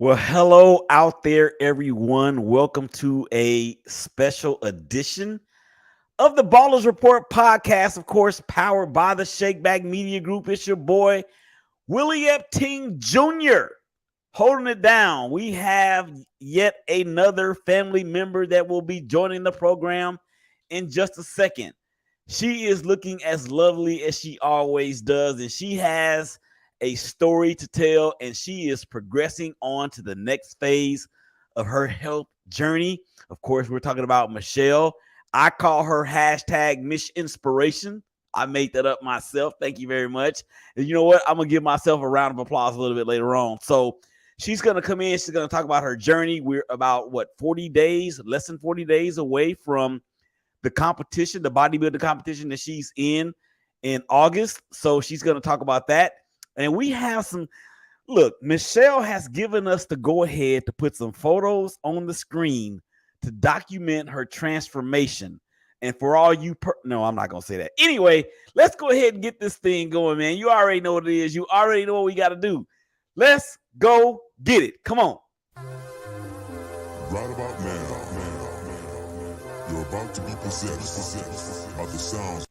Well, hello out there, everyone. Welcome to a special edition of the Ballers Report podcast, of course, powered by the Shakeback Media Group. It's your boy, Willie Epting Jr., holding it down. We have yet another family member that will be joining the program in just a second. She is looking as lovely as she always does, and she has a story to tell, and she is progressing on to the next phase of her health journey. Of course, we're talking about Michelle. I call her hashtag Miss Inspiration. I made that up myself. Thank you very much. And you know what? I'm going to give myself a round of applause a little bit later on. So she's going to come in. She's going to talk about her journey. We're about, 40 days, less than 40 days away from the competition, the bodybuilding competition that she's in August. So she's going to talk about that. And we have look, Michelle has given us the go ahead to put some photos on the screen to document her transformation. And for all you, no, I'm not going to say that. Anyway, let's go ahead and get this thing going, man. You already know what it is. You already know what we got to do. Let's go get it. Come on. Right about now, you're about to be possessed by the sounds.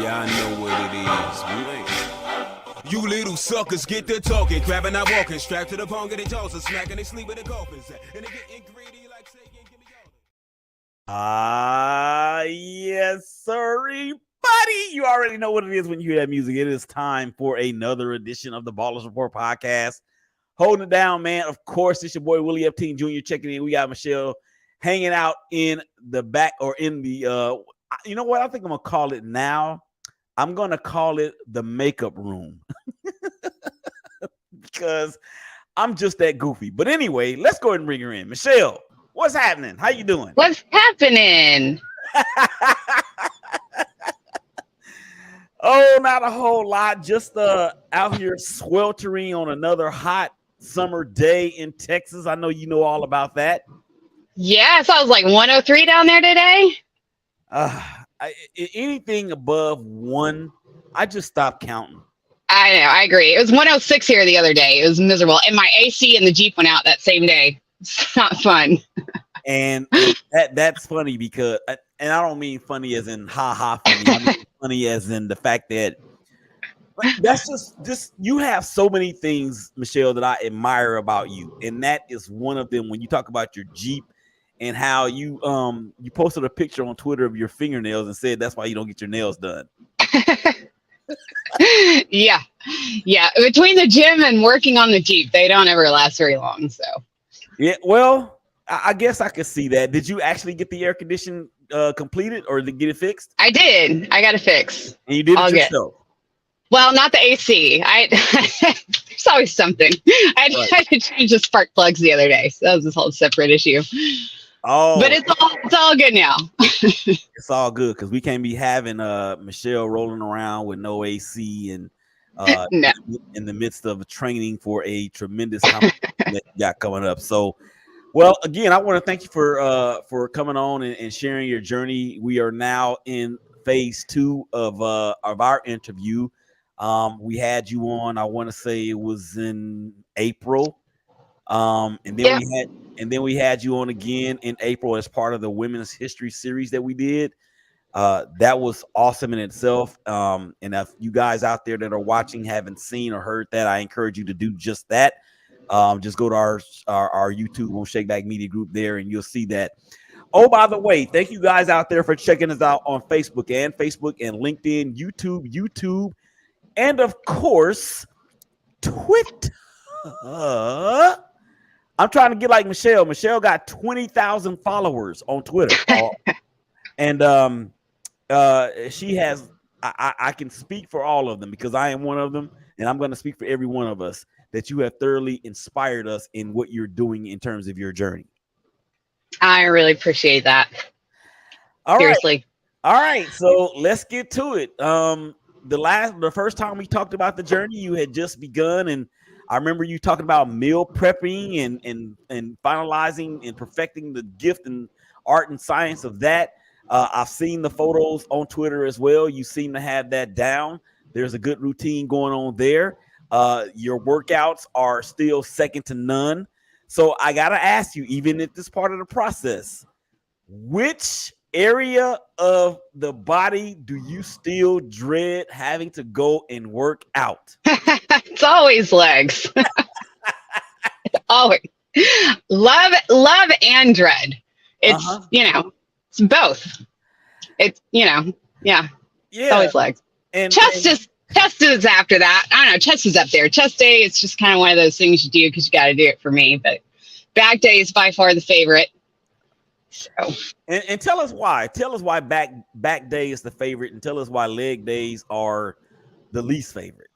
Yeah, I know what it is. You little suckers get to talking, grabbing, not walking, strapped to the pong of their jaws, and smacking, they sleep with the coffins. And they getting greedy like saying, give me all. Yes, sir, buddy. You already know what it is when you hear that music. It is time for another edition of the Ballers Report podcast. Holding it down, man. Of course, it's your boy Willie Epting Jr. checking in. We got Michelle hanging out in the back or in the you know what? I think I'm gonna call it now. I'm gonna call it the makeup room because I'm just that goofy. But anyway, let's go ahead and bring her in. Michelle, what's happening? How you doing? What's happening? Oh, not a whole lot. Just out here sweltering on another hot summer day in Texas. I know you know all about that. Yeah, so I was like 103 down there today. Anything above one, I just stopped counting. I know, I agree. It was 106 here the other day. It was miserable. And my AC in the Jeep went out that same day. It's not fun. And that's funny because, and I don't mean funny as in ha funny. I mean funny as in the fact that that's just you have so many things, Michelle, that I admire about you, and that is one of them. When you talk about your Jeep and how you posted a picture on Twitter of your fingernails and said that's why you don't get your nails done. Yeah. Between the gym and working on the Jeep, they don't ever last very long. So yeah, well, I guess I could see that. Did you actually get the air condition completed or get it fixed? I did. I got it fixed. And you did it yourself? Well, not the AC. There's always something. I tried to change the spark plugs the other day, so that was a whole separate issue. Oh, but it's all good now. It's all good because we can't be having Michelle rolling around with no AC and no. in the midst of training for a tremendous competition that you got coming up. So, well, again, I want to thank you for coming on and sharing your journey. We are now in phase 2 of our interview. We had you on, I want to say it was in April. And then we had you on again in April as part of the Women's History series that we did. That was awesome in itself. And if you guys out there that are watching haven't seen or heard that, I encourage you to do just that. Just go to our YouTube on Shakeback Media Group there, and you'll see that. Oh, by the way, thank you guys out there for checking us out on Facebook and LinkedIn, YouTube, and of course, Twitter. I'm trying to get like Michelle. Michelle got 20,000 followers on Twitter. And she has, I can speak for all of them because I am one of them. And I'm going to speak for every one of us that you have thoroughly inspired us in what you're doing in terms of your journey. I really appreciate that. Seriously. All right. So let's get to it. The first time we talked about the journey, you had just begun, and I remember you talking about meal prepping and finalizing and perfecting the gift and art and science of that. I've seen the photos on Twitter as well. You seem to have that down. There's a good routine going on there. Your workouts are still second to none. So I got to ask you, even if this part of the process, which area of the body do you still dread having to go and work out? It's always legs. Always. Love and dread. It's, it's both. It's, yeah. Always legs. And chest is after that. I don't know. Chest is up there. Chest day, it's just kind of one of those things you do because you got to do it for me. But back day is by far the favorite. So. And tell us why. Tell us why back day is the favorite, and tell us why leg days are the least favorite.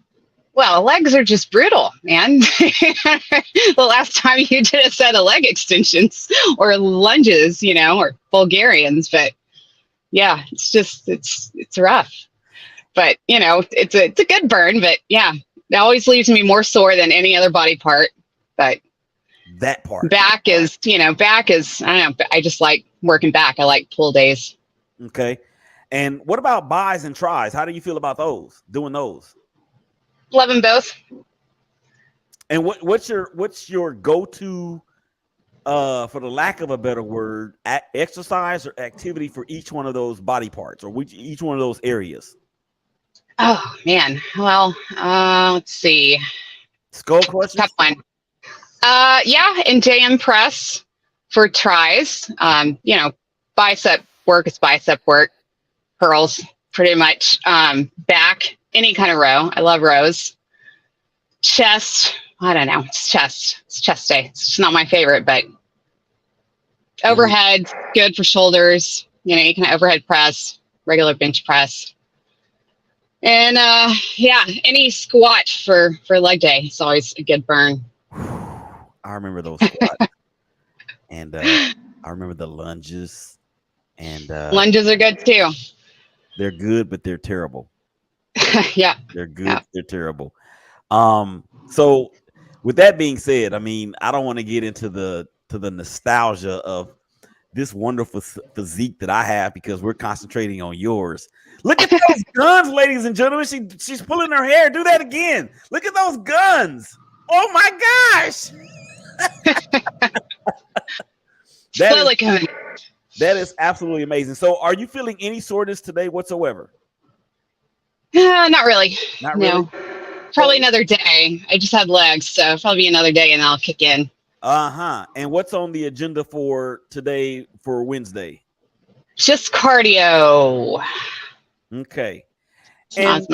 Well, legs are just brutal, man. The last time you did a set of leg extensions or lunges, or Bulgarians, but yeah, it's rough. But it's a good burn. But yeah, it always leaves me more sore than any other body part. But that part, back is I don't know. I just like working back. I like pull days. Okay. And what about buys and tries? How do you feel about those? Doing those? Love them both. And what's your go-to, for the lack of a better word, exercise or activity for each one of those body parts or each one of those areas? Oh man. Well, let's see. Skull crushes? Tough one. Yeah, and JM press for tries. Bicep work is bicep work. Curls, pretty much. Back, any kind of row. I love rows. Chest, I don't know. It's chest. It's chest day. It's just not my favorite, but overhead, good for shoulders. You can overhead press, regular bench press. And any squat for leg day. It's always a good burn. I remember those squats. And I remember the lunges. And lunges are good too. They're good, but they're terrible. Yeah. They're good, they're terrible. So with that being said, I mean, I don't want to get into the nostalgia of this wonderful physique that I have because we're concentrating on yours. Look at those guns, ladies and gentlemen. She's pulling her hair. Do that again. Look at those guns. Oh my gosh. That is absolutely amazing. So are you feeling any soreness today whatsoever? Not really. Not really? No. Probably another day. I just had legs, so probably another day and I'll kick in. And what's on the agenda for today for Wednesday? Just cardio. Okay. And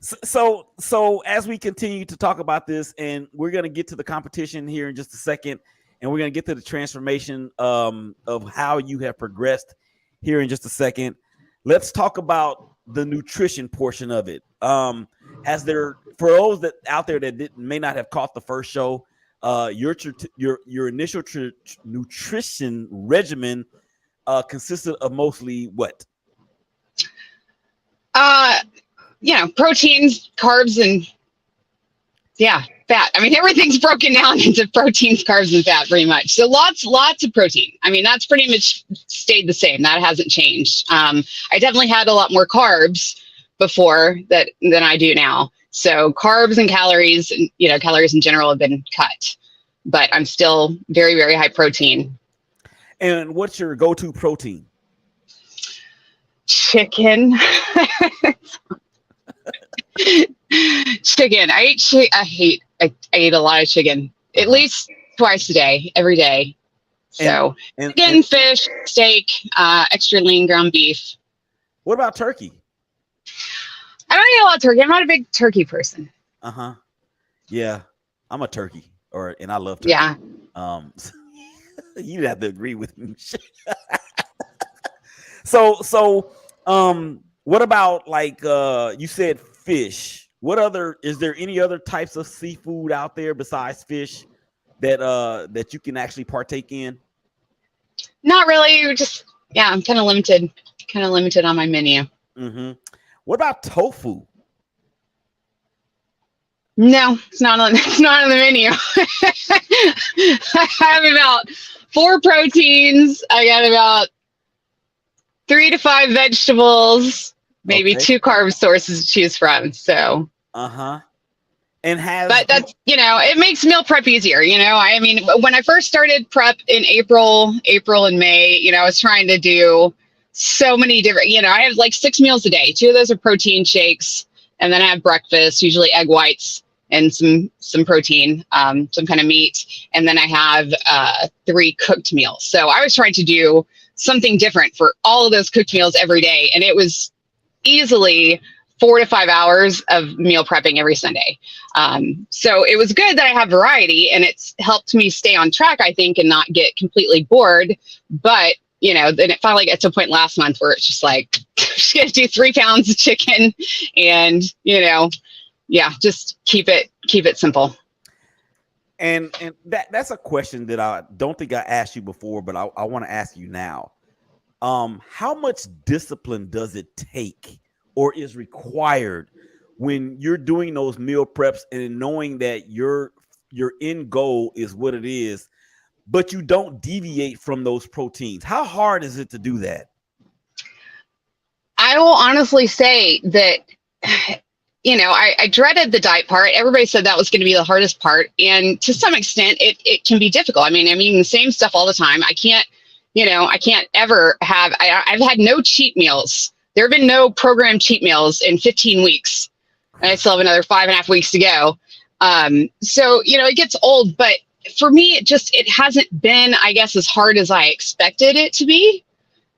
so as we continue to talk about this, and we're going to get to the competition here in just a second, and we're going to get to the transformation of how you have progressed here in just a second. Let's talk about the nutrition portion of it. For those that out there that may not have caught the first show, your initial nutrition regimen consisted of mostly what? Proteins, carbs, and fat. I mean, everything's broken down into proteins, carbs, and fat pretty much. So lots of protein. I mean, that's pretty much stayed the same. That hasn't changed. I definitely had a lot more carbs before than I do now. So carbs and calories, calories in general have been cut, but I'm still very, very high protein. And what's your go-to protein? Chicken. Chicken. I ate a lot of chicken, at least twice a day, every day. So chicken, fish, steak, extra lean ground beef. What about turkey? I don't eat a lot of turkey. I'm not a big turkey person. Yeah, I'm a turkey, and I love turkey. Yeah. You'd have to agree with me. So, what about you said fish? Is there any other types of seafood out there besides fish that you can actually partake in? Not really. I'm kind of limited on my menu. What about tofu? No, it's not on. It's not on the menu. I have about 4 proteins. I got about 3 to 5 vegetables, maybe Okay. 2 carb sources to choose from. So, Uh-huh. And but that's, it makes meal prep easier. I mean, when I first started prep in April and May, I was trying to do so many different, I have like 6 meals a day. 2 of those are protein shakes. And then I have breakfast, usually egg whites and some protein, some kind of meat. And then I have 3 cooked meals. So I was trying to do something different for all of those cooked meals every day. And it was easily 4 to 5 hours of meal prepping every Sunday. So it was good that I have variety, and it's helped me stay on track, I think, and not get completely bored. But, then it finally got to a point last month where it's just like, just going to do 3 pounds of chicken and, just keep it simple. And that's a question that I don't think I asked you before, but I want to ask you now. How much discipline does it take or is required when you're doing those meal preps and knowing that your end goal is what it is, but you don't deviate from those proteins? How hard is it to do that? I will honestly say that, I dreaded the diet part. Everybody said that was going to be the hardest part. And to some extent, it can be difficult. I mean, I'm eating the same stuff all the time. I can't ever have, I've had no cheat meals. There have been no programmed cheat meals in 15 weeks. And I still have another 5.5 weeks to go. So, it gets old, but for me, it hasn't been, I guess, as hard as I expected it to be.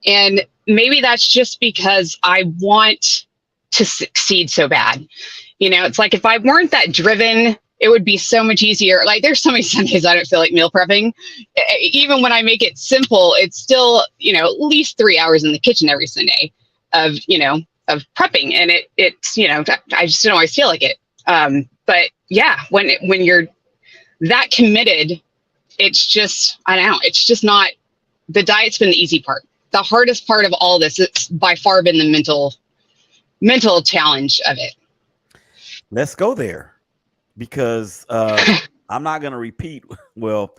And maybe that's just because I want to succeed so bad. It's like, if I weren't that driven, it would be so much easier. Like, there's so many Sundays I don't feel like meal prepping. Even when I make it simple, it's still, at least 3 hours in the kitchen every Sunday of prepping. And it's, I just don't always feel like it. But yeah, when you're that committed, it's just, I don't know, it's just not, the diet's been the easy part. The hardest part of all this, it's by far been the mental challenge of it. Let's go there, because I'm not going to repeat. Well,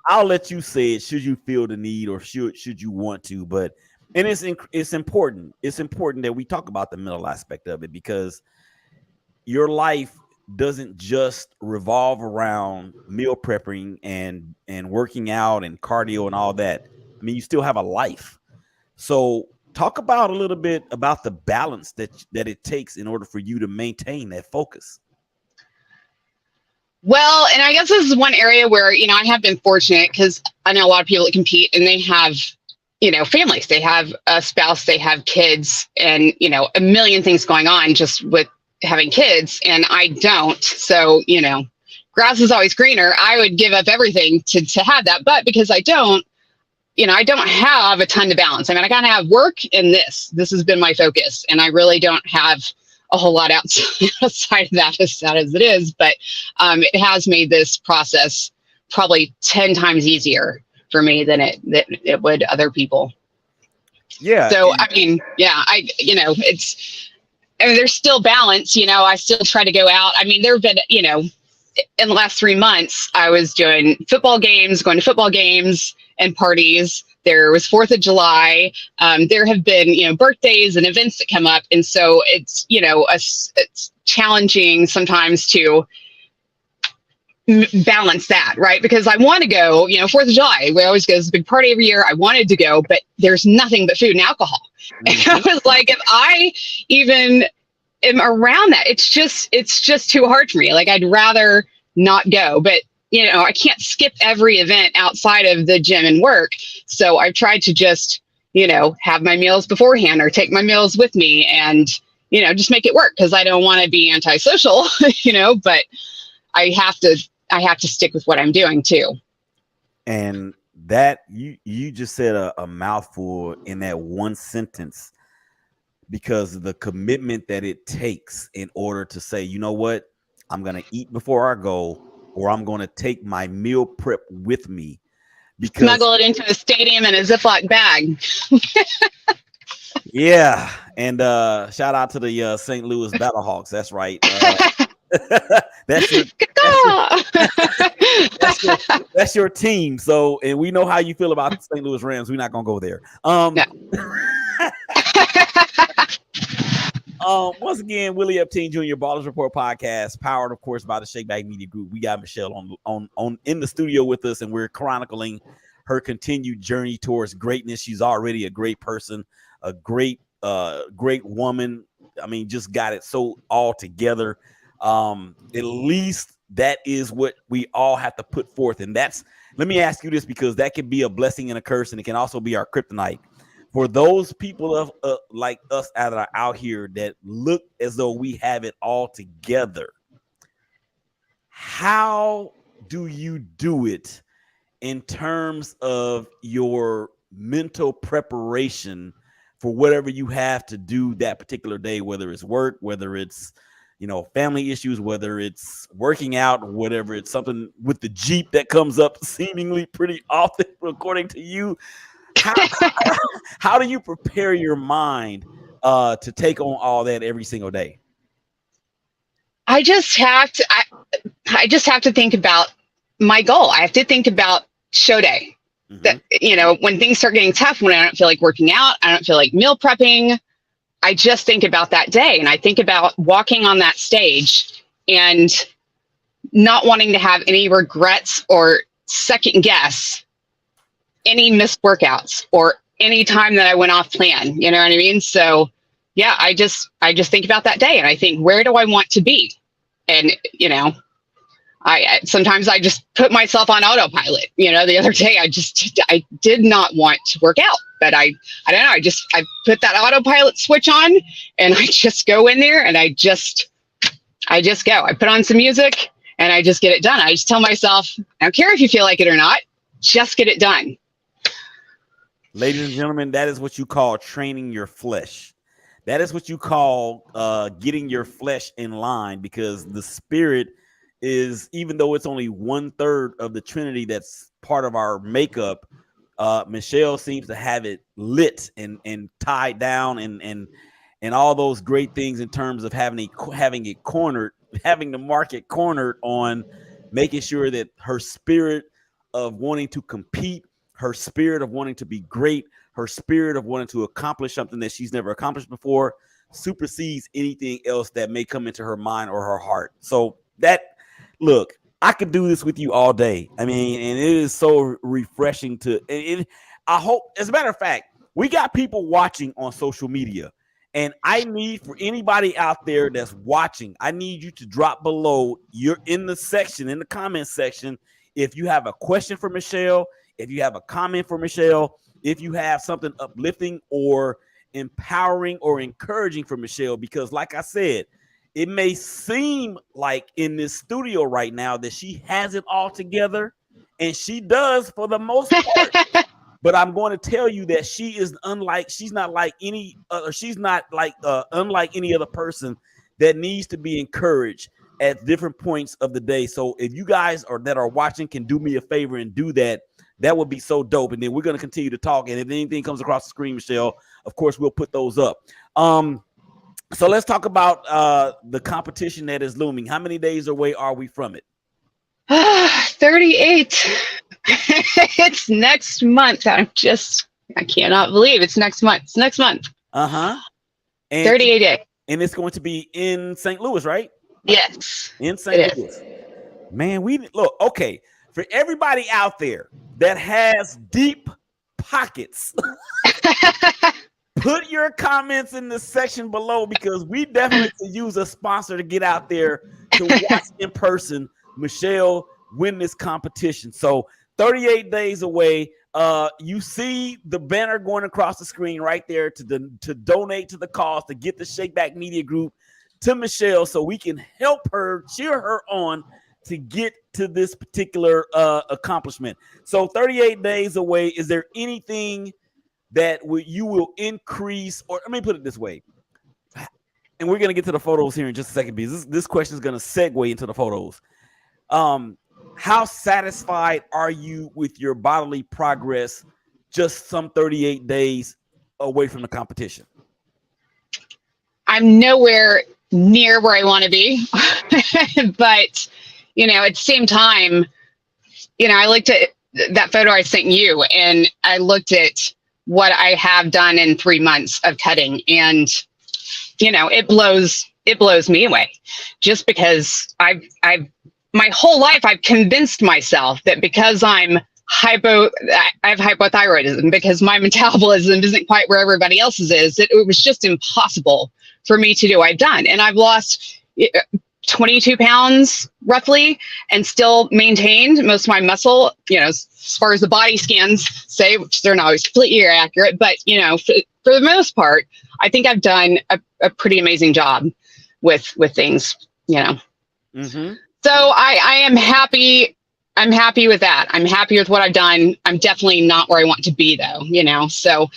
I'll let you say it should you feel the need or should you want to, but it's important. It's important that we talk about the mental aspect of it, because your life doesn't just revolve around meal prepping and working out and cardio and all that. I mean, you still have a life. So talk about a little bit about the balance that it takes in order for you to maintain that focus. Well, and I guess this is one area where, I have been fortunate, because I know a lot of people that compete and they have, families, they have a spouse, they have kids, and, a million things going on just with having kids, and I don't. So, grass is always greener. I would give up everything to have that. But because I don't, I don't have a ton to balance. I mean, I kind of have work and this has been my focus, and I really don't have a whole lot outside of that, as sad as it is. But it has made this process probably 10 times easier for me than it would other people. Yeah. So, I mean, yeah, there's still balance, I still try to go out. I mean, there have been, in the last 3 months, I was doing going to football games and parties. There was 4th of July. There have been, birthdays and events that come up. And so it's, it's challenging sometimes to balance that, right? Because I want to go, 4th of July, we always go, it's a big party every year. I wanted to go, but there's nothing but food and alcohol. Mm-hmm. And I was like, if I even am around that, it's just too hard for me. Like, I'd rather not go, but I can't skip every event outside of the gym and work. So I've tried to just, have my meals beforehand or take my meals with me and, just make it work, because I don't want to be antisocial, but I have to stick with what I'm doing too. And that you just said a mouthful in that one sentence, because of the commitment that it takes in order to say, you know what, I'm going to eat before I go, or I'm going to take my meal prep with me. Because smuggle it into a stadium in a Ziploc bag. Yeah. And shout out to the St. Louis Battlehawks. That's right. That's your, that's your team. So, and we know how you feel about the St. Louis Rams. We're not gonna go there. No. Once again, Willie Epteen Jr. Ballers Report podcast, powered, of course, by the Shakeback Media Group. We got Michelle on in the studio with us, and we're chronicling her continued journey towards greatness. She's already a great person, a great woman. I mean, just got it so all together. At least that is what we all have to put forth. And that's, let me ask you this, because that can be a blessing and a curse, and it can also be our kryptonite. For those people of like us that are out here that look as though we have it all together, how do you do it in terms of your mental preparation for whatever you have to do that particular day, whether it's work, whether it's, you know, family issues, whether it's working out, whatever it's something with the Jeep that comes up seemingly pretty often, according to you? How do you prepare your mind to take on all that every single day? I just have to think about my goal. I have to think about show day. Mm-hmm. That, you know, when things start getting tough, when I don't feel like working out, I don't feel like meal prepping, I just think about that day. And I think about walking on that stage and not wanting to have any regrets or second guess any missed workouts or any time that I went off plan. You know what I mean? So yeah, I just think about that day, and I think, where do I want to be? And, you know, I sometimes I just put myself on autopilot. You know, the other day I did not want to work out, but I don't know. I put that autopilot switch on, and I just go in there, and I just go. I put on some music, and I just get it done. I just tell myself, I don't care if you feel like it or not, just get it done. Ladies and gentlemen, that is what you call training your flesh. That is what you call getting your flesh in line, because the spirit is, even though it's only 1/3 of the Trinity that's part of our makeup, Michelle seems to have it lit and tied down and all those great things in terms of having it cornered, having the market cornered on making sure that her spirit of wanting to compete, her spirit of wanting to be great, her spirit of wanting to accomplish something that she's never accomplished before supersedes anything else that may come into her mind or her heart. So that, look, I could do this with you all day. I mean, and it is so refreshing I hope, as a matter of fact, we got people watching on social media, and I need, for anybody out there that's watching, I need you to drop below. You're in the comment section. If you have a question for Michelle, if you have a comment for Michelle, if you have something uplifting or empowering or encouraging for Michelle, because like I said, it may seem like in this studio right now that she has it all together, and she does for the most part. But I'm going to tell you that she's not like any unlike any other person that needs to be encouraged at different points of the day. So if you guys that are watching can do me a favor and do that, that would be so dope. And then we're going to continue to talk. And if anything comes across the screen, Michelle, of course, we'll put those up. So let's talk about the competition that is looming. How many days away are we from it? 38. It's next month. I cannot believe it's next month. It's next month. 38 days. And it's going to be in St. Louis, right? Yes. In St. Louis. Man, okay. For everybody out there that has deep pockets, put your comments in the section below, because we definitely could use a sponsor to get out there to watch in person Michelle win this competition. So 38 days away. You see the banner going across the screen right there to donate to the cause, to get the Shakeback Media Group to Michelle, so we can help her, cheer her on to get to this particular accomplishment. So 38 days away. Is there anything that you will increase, or let me put it this way, and we're going to get to the photos here in just a second, because this question is going to segue into the photos. How satisfied are you with your bodily progress just some 38 days away from the competition? I'm nowhere near where I want to be. But, you know, at the same time, you know, I looked at that photo I sent you, and I looked at what I have done in 3 months of cutting, and, you know, it blows me away, just because my whole life I've convinced myself that because I have hypothyroidism, because my metabolism isn't quite where everybody else's is, that it was just impossible for me to do what I've done. And I've lost 22 pounds roughly, and still maintained most of my muscle, you know, as far as the body scans say, which they're not always completely accurate, but, you know, for the most part, I think I've done a pretty amazing job with things, you know. Mm-hmm. So I am happy. I'm happy with that. I'm happy with what I've done. I'm definitely not where I want to be, though, you know. So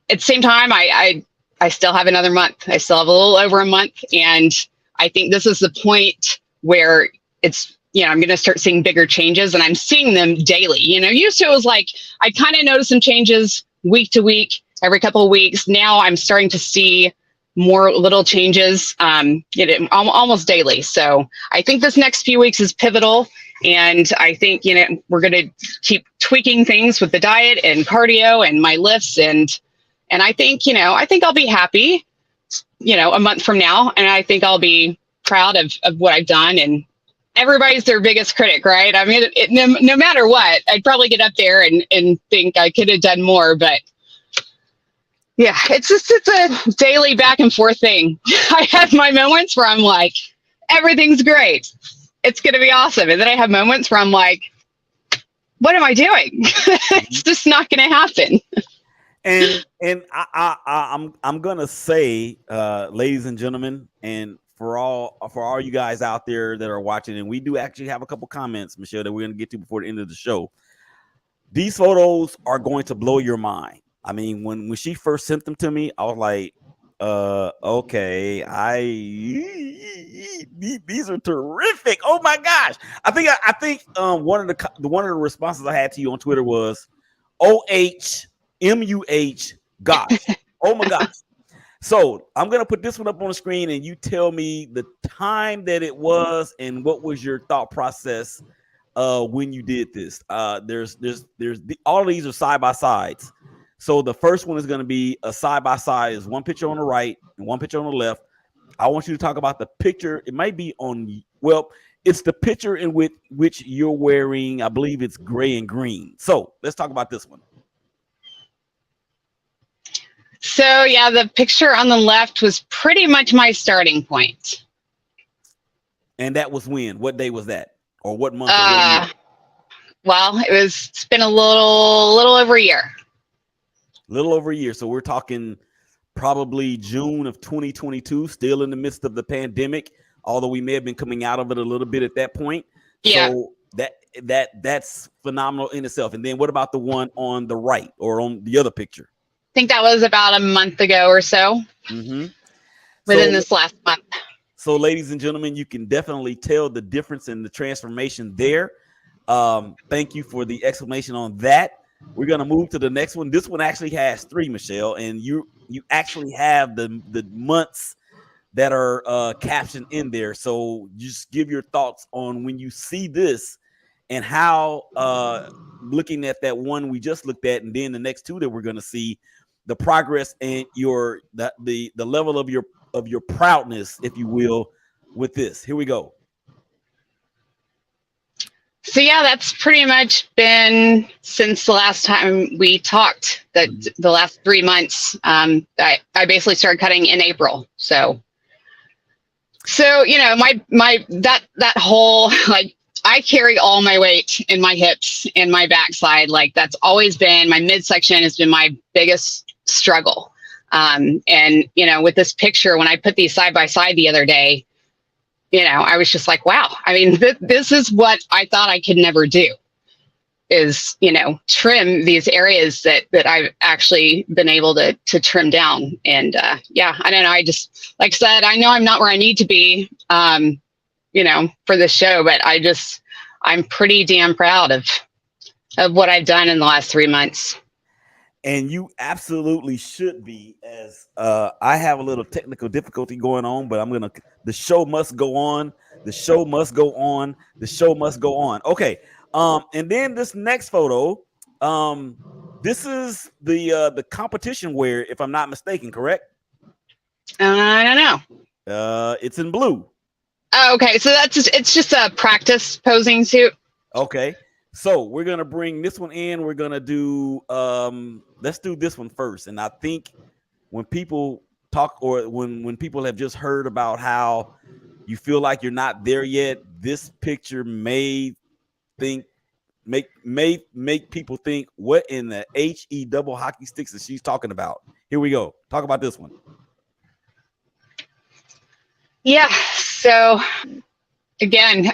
at the same time, I still have another month. I still have a little over a month, and I think this is the point where it's, you know, I'm going to start seeing bigger changes, and I'm seeing them daily. You know, used to it was like I kind of noticed some changes week to week, every couple of weeks. Now I'm starting to see more little changes, you know, almost daily. So I think this next few weeks is pivotal, and I think, you know, we're going to keep tweaking things with the diet and cardio and my lifts, and I think, you know, I think I'll be happy, you know, a month from now, and I think I'll be proud of what I've done. And everybody's their biggest critic, right? I mean, no matter what, I'd probably get up there and think I could have done more, but yeah, it's a daily back and forth thing. I have my moments where I'm like, everything's great, it's going to be awesome. And then I have moments where I'm like, what am I doing? It's just not going to happen. And I'm gonna say, ladies and gentlemen, and for all you guys out there that are watching, and we do actually have a couple comments, Michelle, that we're gonna get to before the end of the show. These photos are going to blow your mind. I mean, when she first sent them to me, I was like, okay, these are terrific. Oh my gosh. I think one of the responses I had to you on Twitter was OHMUH, gosh. Oh my gosh. So I'm gonna put this one up on the screen, and you tell me the time that it was and what was your thought process when you did this. There's all of these are side by sides. So the first one is going to be a side by side. Is one picture on the right and one picture on the left. I want you to talk about the picture. It might be on, well, it's the picture in which you're wearing, I believe it's gray and green. So let's talk about this one. So yeah, the picture on the left was pretty much my starting point. And that was when? What day was that? Or what month? Or what year? Well, it's been a little over a year. Little over a year. So we're talking probably June of 2022, still in the midst of the pandemic, although we may have been coming out of it a little bit at that point. Yeah. So that's phenomenal in itself. And then what about the one on the right or on the other picture? I think that was about a month ago or so. Mm-hmm. Within this last month. So ladies and gentlemen, you can definitely tell the difference in the transformation there. Thank you for the explanation on that. We're going to move to the next one. This one actually has 3, Michelle, and you actually have the months that are captioned in there. So just give your thoughts on when you see this and how looking at that one we just looked at, and then the next 2 that we're going to see, the progress and the level of your proudness, if you will, with this. Here we go. So yeah, that's pretty much been since the last time we talked. The last 3 months, I basically started cutting in April. So you know, my that whole, like, I carry all my weight in my hips and my backside. Like, that's always been my midsection has been my biggest struggle. And you know, with this picture, when I put these side by side the other day, you know, I was just like, wow. I mean, this is what I thought I could never do, is, you know, trim these areas that I've actually been able to trim down. And yeah, I don't know. I just, like I said, I know I'm not where I need to be, you know, for this show, but I'm pretty damn proud of what I've done in the last 3 months. And you absolutely should be, as I have a little technical difficulty going on, but the show must go on. The show must go on. The show must go on. Okay. And then this next photo, this is the competition wear, if I'm not mistaken, correct? I don't know. It's in blue. Oh, okay, so it's just a practice posing suit. Okay. So we're gonna bring this one in. We're gonna do let's do this one first. And I think when people talk, or when people have just heard about how you feel like you're not there yet, this picture may make people think, what in the HE double hockey sticks is she's talking about? Here we go. Talk about this one. Yeah. So again,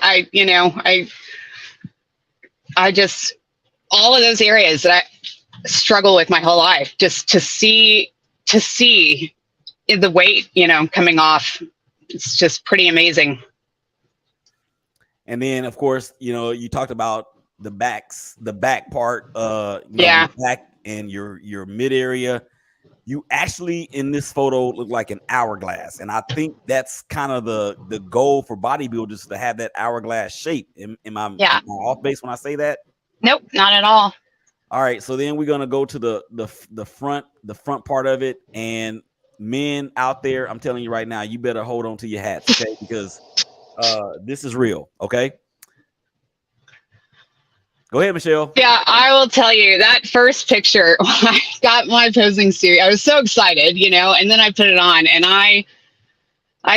I just, all of those areas that I struggle with my whole life, just to see the weight, coming off, it's just pretty amazing. And then, of course, you talked about the back part, Yeah. back and your mid area. You actually, in this photo, look like an hourglass, and I think that's kind of the goal for bodybuilders, to have that hourglass shape. Am I off base when I say that? Nope, not at all. All right, so then we're gonna go to the front part of it, and men out there, I'm telling you right now, you better hold on to your hats, okay? Because this is real, okay? Go ahead, Michelle. Yeah, I will tell you that first picture, when I got my posing suit, I was so excited, and then I put it on and I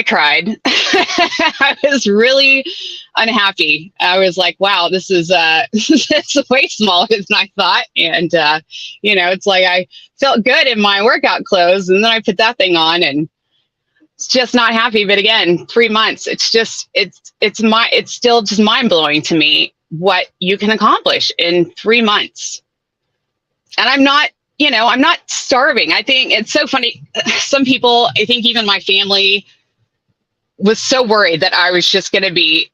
cried. I was really unhappy. I was like, wow, this is way smaller than I thought. And, it's like I felt good in my workout clothes, and then I put that thing on and it's just not happy. But again, 3 months, it's still just mind blowing to me what you can accomplish in 3 months. And I'm not starving. I think it's so funny. Some people, I think even my family, was so worried that I was just going to be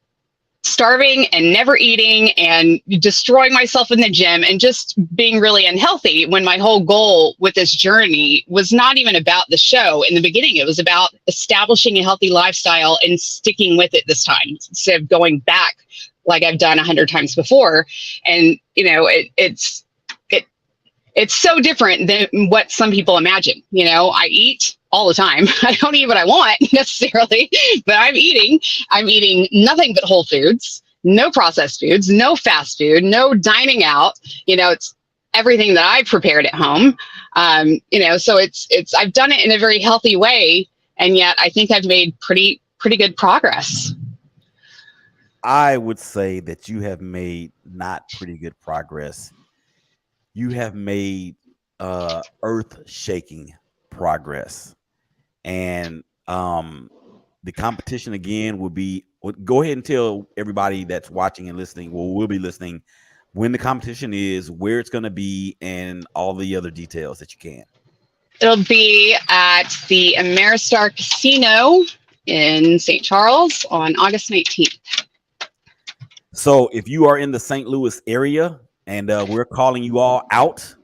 starving and never eating and destroying myself in the gym and just being really unhealthy, when my whole goal with this journey was not even about the show. In the beginning, it was about establishing a healthy lifestyle and sticking with it this time, instead of going back like I've done 100 times before. And, it's so different than what some people imagine. I eat all the time. I don't eat what I want necessarily, but I'm eating nothing but whole foods, no processed foods, no fast food, no dining out. It's everything that I prepared at home. So it's I've done it in a very healthy way, and yet I think I've made pretty good progress. I would say that you have made not pretty good progress. You have made earth-shaking progress. And the competition again will be, go ahead and tell everybody that's watching and listening, will be listening, when the competition is, where it's going to be, and all the other details that you can. It'll be at the Ameristar Casino in St. Charles on August 19th. So if you are in the St. Louis area and we're calling you all out,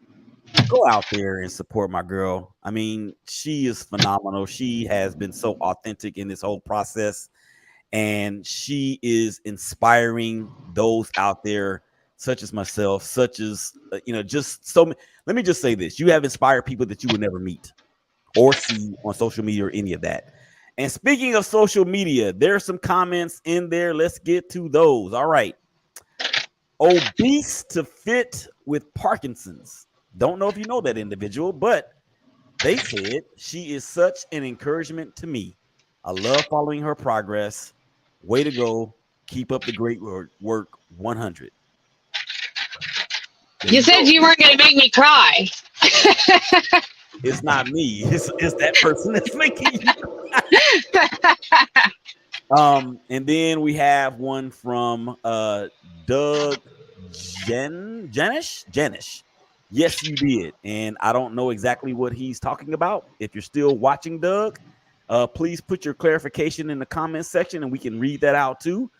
go out there and support my girl. I mean, she is phenomenal. She has been so authentic in this whole process, and she is inspiring those out there, such as myself, such as, just so. Let me just say this. You have inspired people that you would never meet or see on social media or any of that. And speaking of social media, there are some comments in there. Let's get to those. All right. Obese to fit with Parkinson's. Don't know if you know that individual, but they said she is such an encouragement to me. I love following her progress. Way to go. Keep up the great work. 100. You said you weren't going to make me cry. It's not me. It's that person that's making you cry. And then we have one from Doug Janish. Yes, you did. And I don't know exactly what he's talking about. If you're still watching, Doug, please put your clarification in the comment section and we can read that out too.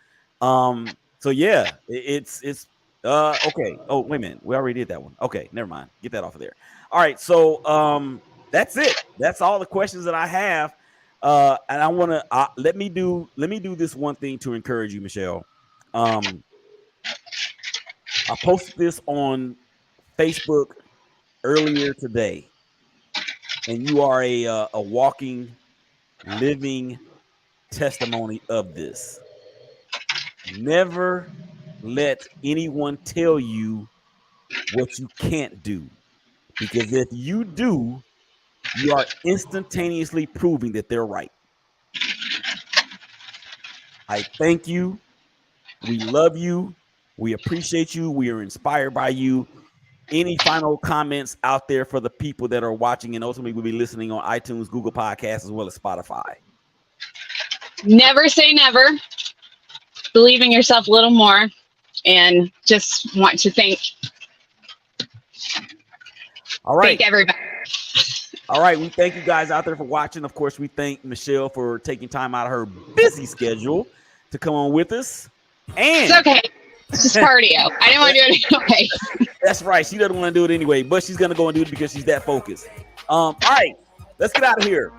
So yeah, it's Okay. Oh, wait a minute. We already did that one. Okay, never mind. Get that off of there. All right. So that's it. That's all the questions that I have. And I want to let me do this one thing to encourage you, Michelle. I posted this on Facebook earlier today, and you are a walking, living testimony of this. Never let anyone tell you what you can't do, because if you do, you are instantaneously proving that they're right. I thank you. We love you. We appreciate you. We are inspired by you. Any final comments out there for the people that are watching and ultimately will be listening on iTunes, Google Podcasts, as well as Spotify? Never say never. Believe in yourself a little more, and just want to thank everybody. All right. We thank you guys out there for watching. Of course, we thank Michelle for taking time out of her busy schedule to come on with us. And it's okay. It's just cardio. I didn't want to do it anyway. That's right. She doesn't want to do it anyway, but she's going to go and do it because she's that focused. All right. Let's get out of here.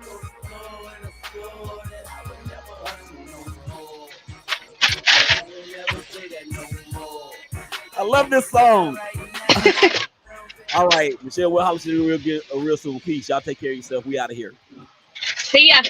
I love this song. All right, Michelle, we'll holler at you real soon. Peace. Y'all take care of yourself. We out of here. See ya.